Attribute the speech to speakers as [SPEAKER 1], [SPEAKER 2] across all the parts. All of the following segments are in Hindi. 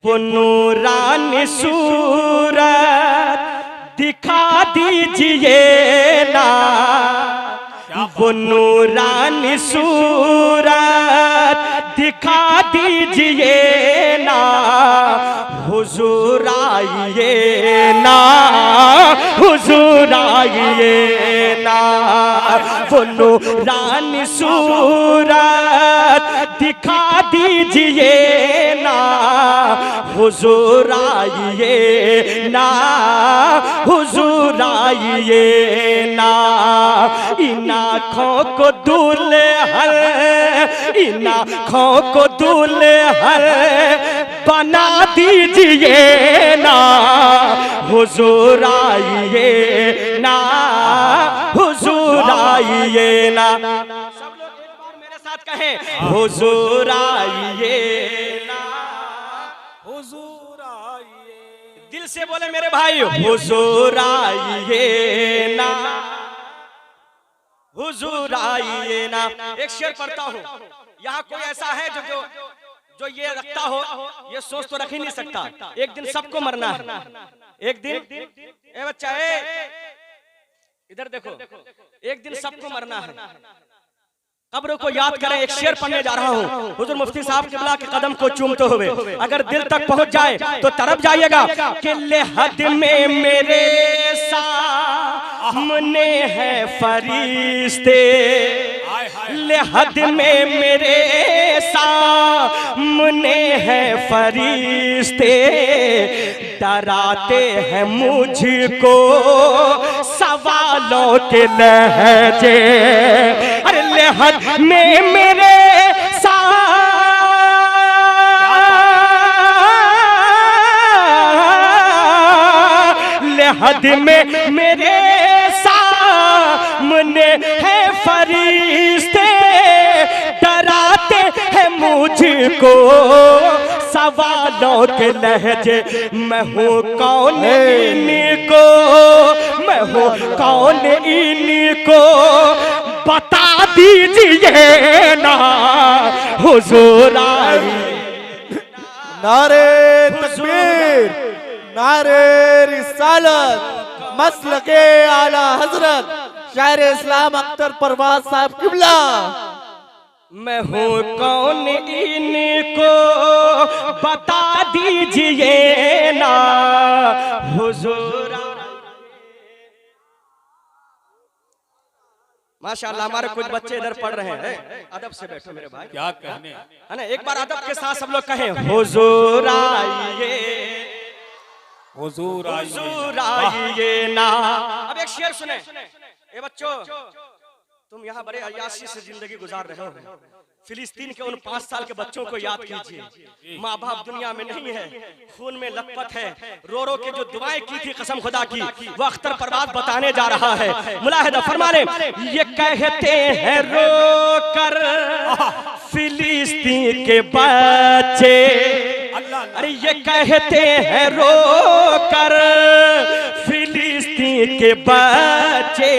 [SPEAKER 1] वो नूरानी सूरत दिखा दीजिए ना, वो नूरानी सूरत दिखा दीजिए ना, हुजूर आइए ना, हुजूर आइए ना, वो नूरानी सूरत दिखा दीजिए ना, हुजूर आइए ना, हुजूर आइए ना। इन आँखों को दुल्हन, इन आँखों को दुल्हन बना दीजिए ना, हुजूर आइए ना, हुजूर आइए ना। सब लोग एक बार मेरे साथ कहें, हुजूर आइए ना, हुजूर आइए। दिल से बोले मेरे भाई, हुजूर आइए ना, हुजूर आइए ना। एक शेर पढ़ता हूँ, यहाँ कोई ऐसा है जो ये रखता हो, ये सोच तो रख ही नहीं सकता, एक दिन सबको मरना है, एक दिन। ए बच्चा, इधर देखो, एक दिन सबको मरना है। कब्र को याद करें। एक शेर पढ़ने जा रहा हूँ, हुजूर मुफ्ती साहब किबला के कदम को चूमते हुए, अगर दिल तक पहुंच जाए तो तरफ जाइएगा कि लेहद में मेरे सामने है फरिश्ते, लेहद में मेरे सामने है फरिश्ते, डराते हैं मुझको सवालों के लहजे। अरे लेहद में मेरे लेहद में मेरे सामने है फरिश्ते, डराते हैं मुझको सवालों के लहजे। मैं हूँ कौन इनको, मैं हूँ कौन इनको बता दीजिए ना, हुजूर आइए।
[SPEAKER 2] नारे तकबीर, नारे रिसालत, मसलके आला हजरत शायर इस्लाम अख्तर परवाज साहब किबला।
[SPEAKER 1] मैं हूँ कौन इनको बता दीजिए ना, हुजूर। माशाअल्लाह, हमारे कुछ बच्चे इधर पढ़ रहे हैं, अदब से बैठो मेरे भाई। क्या कहने है ना, एक बार अदब के साथ सब लोग कहें, हुजूर आइए, हुजूर आइए ना। अब एक शेर सुने। ए बच्चों, तुम यहाँ बड़े अय्याशी से जिंदगी गुजार रहे हो, फिलिस्तीन के उन 5 साल के बच्चों को याद कीजिए। माँ बाप दुनिया में नहीं है, खून में लथपथ है, रो रो के जो दुआएं की थी कसम खुदा की, वो अख्तर परवाज बताने जा रहा है। मुलाहिदा फरमाने, ये कहते हैं रो कर फिलिस्तीन के बच्चे, अरे ये कहते हैं रो कर फिलिस्तीन के बच्चे,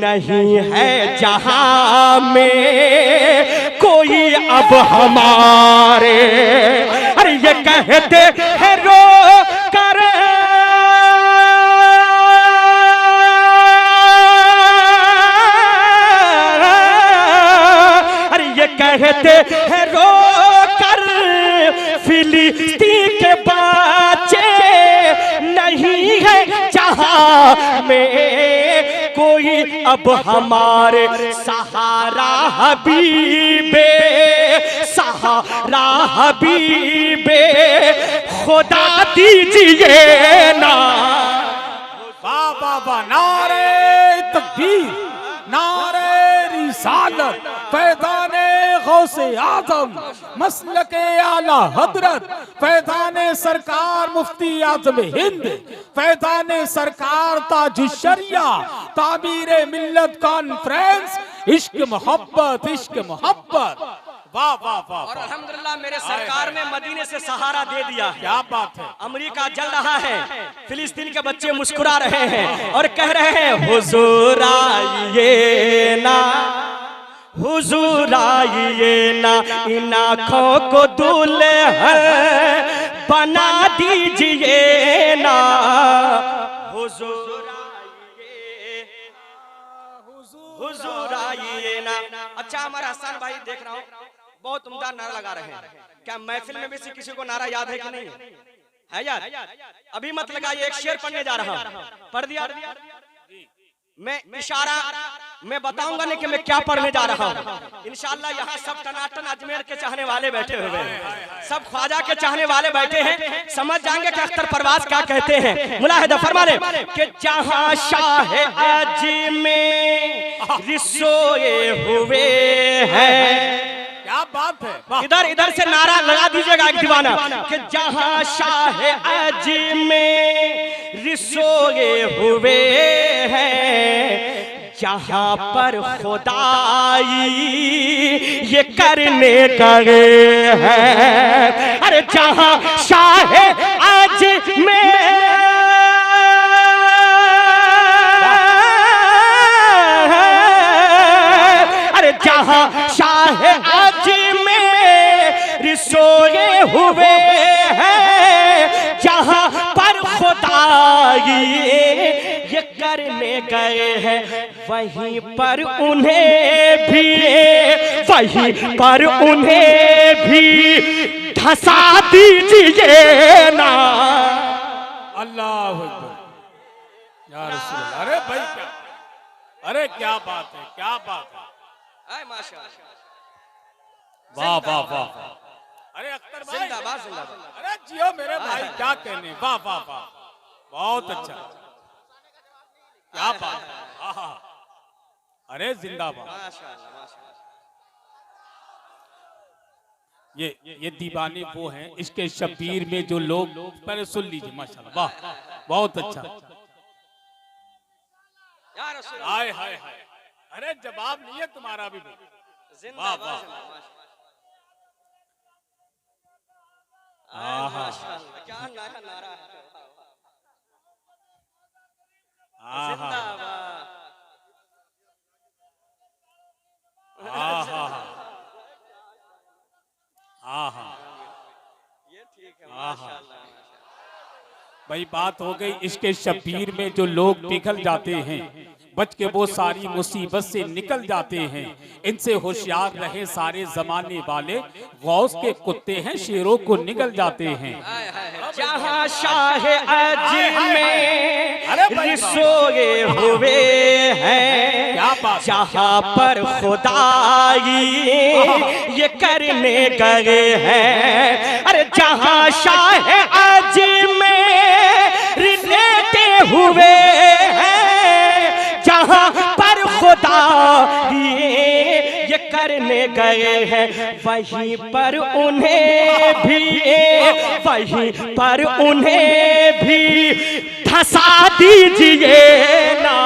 [SPEAKER 1] नहीं है जहां में कोई अब हमारे। अरे ये कहते हैं रो कर अरे ये कहते हैं रो कर फिलिस्तीन के बच्चे, नहीं है जहां में कोई अब हमारे। सहारा हबीबे, सहारा हबीबे खुदा दीजिए ना।
[SPEAKER 3] बाबा नारे तकबीर, नारे रिसालत, फैज़ाने गौसे आज़म, मसलके आला हजरत, फैज़ाने सरकार मुफ्ती आज़म हिंद, फैज़ाने सरकार ताजुश्शरिया, तामीरे मिल्लत कॉन्फ्रेंस, इश्क मोहब्बत, इश्क मोहब्बत। वाह वाह वाह।
[SPEAKER 1] और अल्हम्दुलिल्लाह मेरे सरकार ने मदीने से सहारा दे दिया।
[SPEAKER 3] क्या बात है।
[SPEAKER 1] अमेरिका जल रहा है, फिलिस्तीन के बच्चे मुस्कुरा रहे हैं और कह रहे हैं, हुजूर आइए ना, हुजूर आइए ना। इन आँखों को दुल्हन बना दीजिए ना हुजूर आइए, हुजूर आइए ना। अच्छा हमारा हसन भाई देख रहा हूँ बहुत उम्दा नारा लगा रहे हैं। क्या महफिल में भी से किसी को नारा याद है कि नहीं है? याद? अभी मत लगाइए, एक शेर पढ़ने जा रहा हूँ। पढ़ दिया? मैं इशारा मैं बताऊंगा नहीं कि मैं क्या पढ़ने जा रहा हूँ। इंशाअल्लाह यहाँ सब टनाटन अजमेर के चाहने वाले बैठे हुए हैं, सब ख्वाजा के चाहने वाले बैठे हैं, समझ जाएंगे कि अख्तर परवाज क्या कहते हैं। मुलाहिदा फरमा ले कि जहाँ शाह अजमेर सोए हुए हैं।
[SPEAKER 3] क्या बात है,
[SPEAKER 1] इधर से नारा लगा दीजिएगा एक दीवाना कि जहाँ शाह अजमेर सोए हुए हैं, जहाँ पर खुदाई ये करने गए हैं। अरे जहाँ शाह अजमेर, अरे जहाँ शाह अजमेर सोए हुए हैं, जहाँ पर खुदाई ये करने गए हैं, वहीं पर उन्हें भी धसा दीजिए ना।
[SPEAKER 3] अल्लाह या रसूल। अरे भाई क्या, अरे क्या बात है, क्या बात है, वाह वाह वाह। अरे अख्तर भाई
[SPEAKER 1] जिंदाबाद जिंदाबाद।
[SPEAKER 3] अरे जियो मेरे भाई, क्या कहने, वाह वाह वाह, बहुत अच्छा, क्या बात है, आहा, अरे जिंदाबाद। ये दीवाने वो हैं इसके शबीर में जो लोग, पहले सुन लीजिए माशाल्लाह, वाह बहुत अच्छा। हाय हाय हाय, अरे जवाब नहीं है तुम्हारा भी, वाह वाह,
[SPEAKER 1] क्या नारा है, ये ठीक है माशाल्लाह।
[SPEAKER 3] भाई बात हो गई इसके शबीर में जो लोग पिघल जाते हैं, बच के वो सारी मुसीबत से निकल जाते हैं, इनसे होशियार रहे सारे जमाने वाले, गौस के कुत्ते हैं शेरों को निगल जाते हैं।
[SPEAKER 1] जहाँ शाह अजमेर सोए हुए हैं, जहाँ पर खुदाई ये करने गए हैं। अरे जहाँ शाह अजमेर लेटे हुए हैं, जहाँ पर खुदा ये करने गए हैं, वहीं पर उन्हें भी धसा दीजिए ना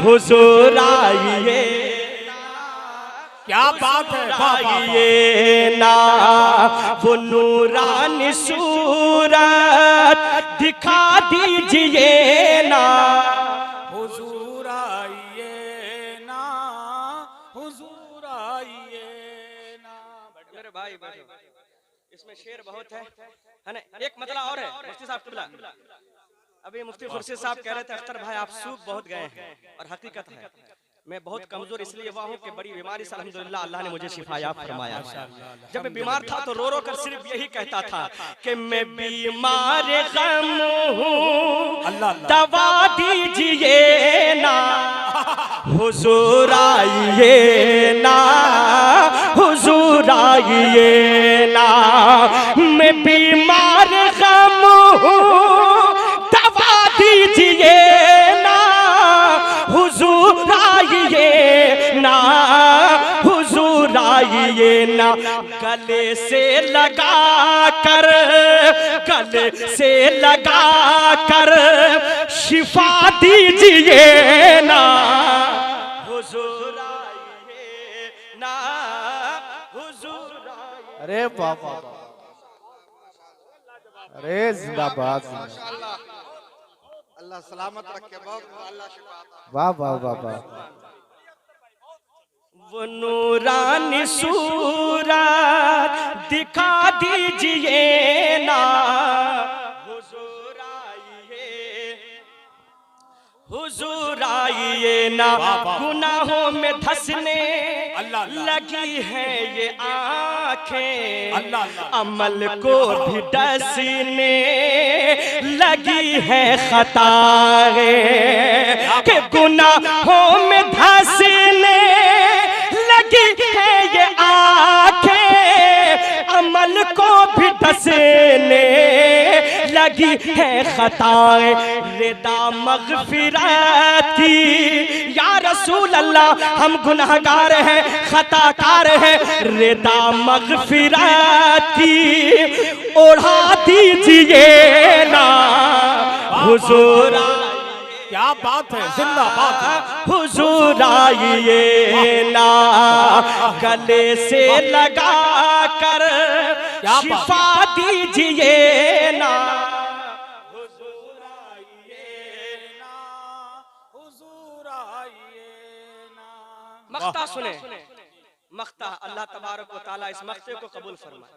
[SPEAKER 1] हुजूर आइए।
[SPEAKER 3] क्या बात है,
[SPEAKER 1] आइए ना वो नूरानी सूरत दिखा दीजिए ना
[SPEAKER 3] हुजूर आइए ना, हुजूर आइए ना।
[SPEAKER 1] मेरे भाई बैठो, इसमें शेर बहुत है ना। एक मतलब और है मुफ्ती साहब किबला, अभी मुफ्ती खुर्शीद साहब कह रहे थे अख्तर भाई आप सूख बहुत गए हैं, और हकीकत है मैं बहुत कमजोर इसलिए हुआ हूँ कि बड़ी बीमारी से अल्हम्दुलिल्लाह अल्लाह ने मुझे शिफायाब फरमाया। जब मैं बीमार था तो रो रो कर सिर्फ यही कहता था कि मैं बीमार गम हूँ, दवा दीजिए ना हुजूर आइए ना, हुजूर आइए ना। मैं बीमार गम हूँ, दवा दीजिए ना हुजूर आइए ना, हुजूर आइए ना। गले से लगा कर शिफा दीजिए ना हुजूर आइए ना, हुजूर आइए।
[SPEAKER 2] अरे बाबा, अरे जिंदाबाद,
[SPEAKER 4] अल्लाह सलामत रखे, बहुत अल्लाह शिफा।
[SPEAKER 2] वाह वाह वाह वाह।
[SPEAKER 1] वो नूरानी सूरत दिखा दीजिए ना हुजूर आइए ना, गुनाहों में धंसने लगी है ये आंखें, अमल को भी डसने लगी है खताएं, के गुनाहों में धंसने लगी है ये आंखें, अमल को भी डसने लगी है खताएं, रिदा मग़फ़िरत की या रसूल अल्लाह हम गुनहगार हैं, खताकार हैं, रिदा मग़फ़िरत की ओढ़ा दीजिए ना हुजूर।
[SPEAKER 3] क्या बात है, जिंदाबाद है।
[SPEAKER 1] हुजूर आइए ना, गले से लगा कर शिफा दीजिए ना, हुजूर आइए ना, हुजूर आइए ना। मख्ता सुने, मख्ता अल्लाह तबारक व तआला इस मख्ते को कबूल फरमाए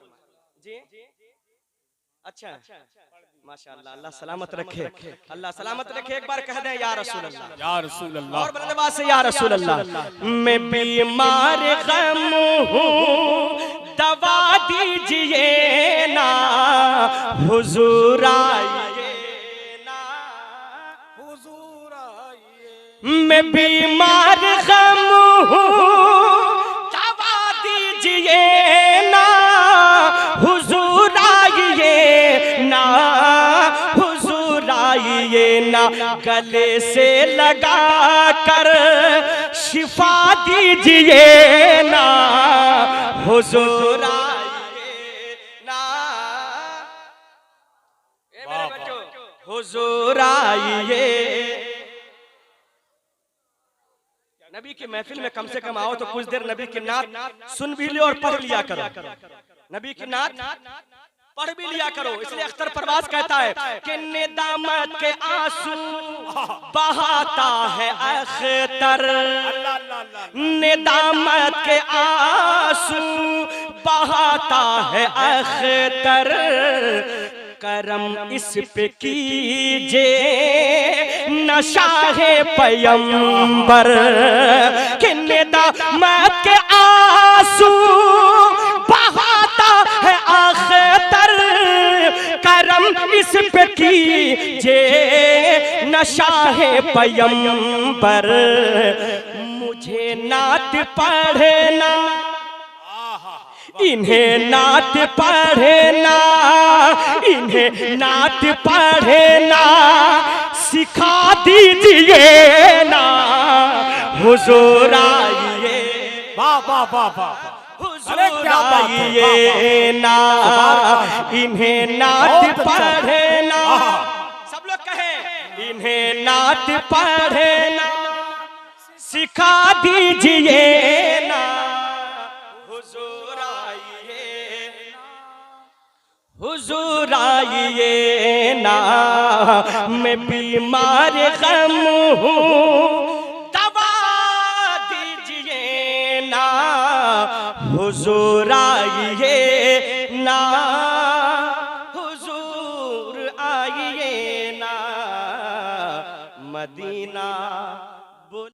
[SPEAKER 1] जी। अच्छा माशाअल्लाह, अल्लाह सलामत रखे, अल्लाह सलामत रखे। एक बार कह दें या रसूल अल्लाह, या रसूल अल्लाह, और बुलंद आवाज से या रसूल अल्लाह। मैं बीमार गम हूँ, दवा दीजिए ना हुजूर आइए ना, हुजूर आइए। मैं बीमार गम हूँ, दवा दीजिए ना हुजूर आइए ना, हुजूर आइए ना, गले से लगा कर शिफा दीजिए ना हुजूर आइए ना। मेरे बच्चों हुजूर आइए। नबी की महफिल में कम से कम आओ तो कुछ देर नबी की नात सुन भी लियो और पढ़ लिया करो, नबी की नात पढ़ भी लिया करो। इसलिए अख्तर परवाज कहता है कि नेदामत के आंसू बहाता है अख्तर, नेदामत के आंसू बहाता है अख्तर, करम इस पे कीजिए नशाहे पैगंबर, कि नेदामत के आंसू बहाता है अख्तर, करम इस पे कीजिए नशाहे पैगंबर, मुझे नात पढ़ना इन्हें नात पढ़ना, इन्हें नात पढ़ना सिखा दीजिए ना हुजूर आइए।
[SPEAKER 3] वाह वाह वाह वाह,
[SPEAKER 1] हुजूर आइए ना, इन्हें नात पढ़ना, सब लोग कहें इन्हें नात पढ़ना सिखा दीजिए ना हुजूर आइए, हुजूर आइए ना, मैं बीमार गम हूँ, दवा दीजिए ना हुजूर आइए